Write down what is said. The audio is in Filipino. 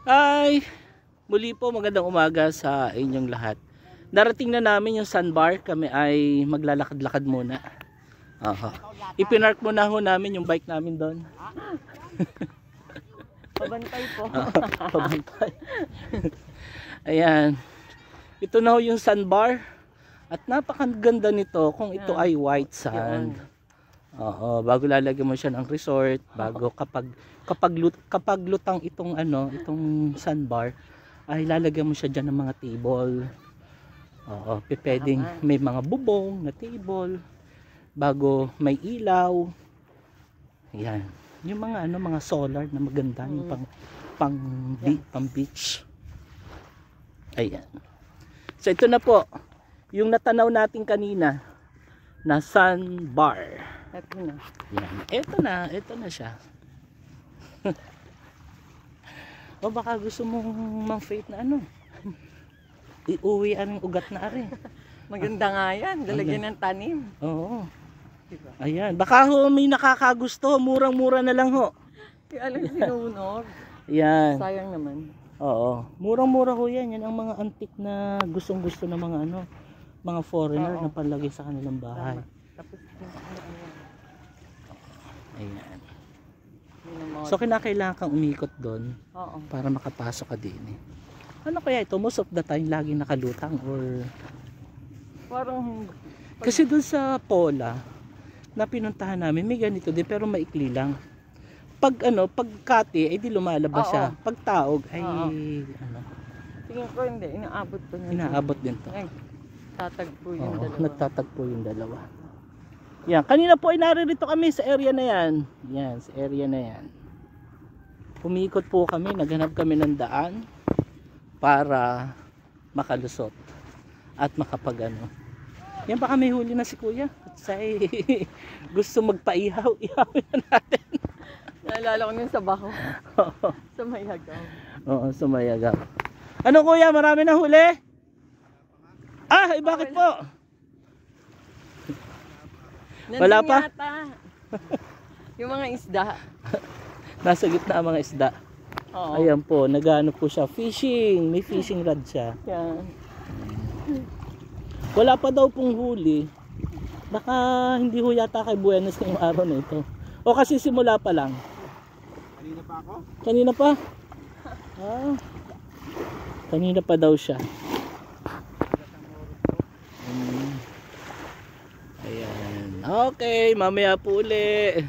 Ay, muli po magandang umaga sa inyong lahat. Darating na namin yung sandbar. Kami ay maglalakad-lakad muna. Ipinark muna ho namin yung bike namin doon. Pabantay po. Pabantay. Ayan. Ito na ho yung sandbar. At napakaganda nito kung ito ay white sand. Bago lalagyan mo siya ng resort, bago kapag lutang itong itong sandbar, ay lalagyan mo siya diyan ng mga table. Pwedeng may mga bubong na table, bago may ilaw. Ayan. Yung mga mga solar na maganda, yung pang beach. Ayan. So ito na po yung natanaw natin kanina na sandbar. Ito na. Yan. Ito na siya. O baka gusto mong mang-faith na iuwi ang ugat na ari. Maganda nga yan. Lalagyan ng tanim. Oo. Diba? Ayan. Baka ho may nakakagusto. Murang-mura na lang ho. Alam sinunog. Yan. Sayang naman. Oo. Murang-mura ho yan. Yan ang mga antique na gustong-gusto ng mga mga foreigner na panlagay sa kanilang bahay. Tapos ayan. So kinakailangan kang umikot doon para makapasok ka din Ano kaya ito? Most of the time lagi nakalutang or parang kasi doon sa Pola na pinuntahan namin may ganito din pero maikli lang. Pag pagkati ay di lumalabas siya. Pag taog ay tingin ko hindi, inaabot pa niya. Inaabot din to. Tatagpo yung dalawa. Nagtatagpo yung dalawa. Yan, kanina po ay naririto kami sa area na yan. Yan, sa area na yan. Umikot po kami, naghanap kami ng daan para makalusot at makapag Yan, baka may huli na si Kuya. At say, gusto magpaihaw, ihawin na natin. Naalala ko nun sa bako. Sa Mayagaw. Oo, sa Mayagaw. Ano Kuya, marami na huli? Bakit po? Wala pa? Yung mga isda. Nasa gitna ang mga isda. Ayan po, nagano po siya. Fishing. May fishing rod siya. Yan. Wala pa daw pong huli. Baka hindi ho yata kay Buenos ngayong araw na ito. O kasi simula pa lang. Kanina pa ako? Kanina pa? Kanina pa daw siya. Ayan. Okay, mamaya po uli.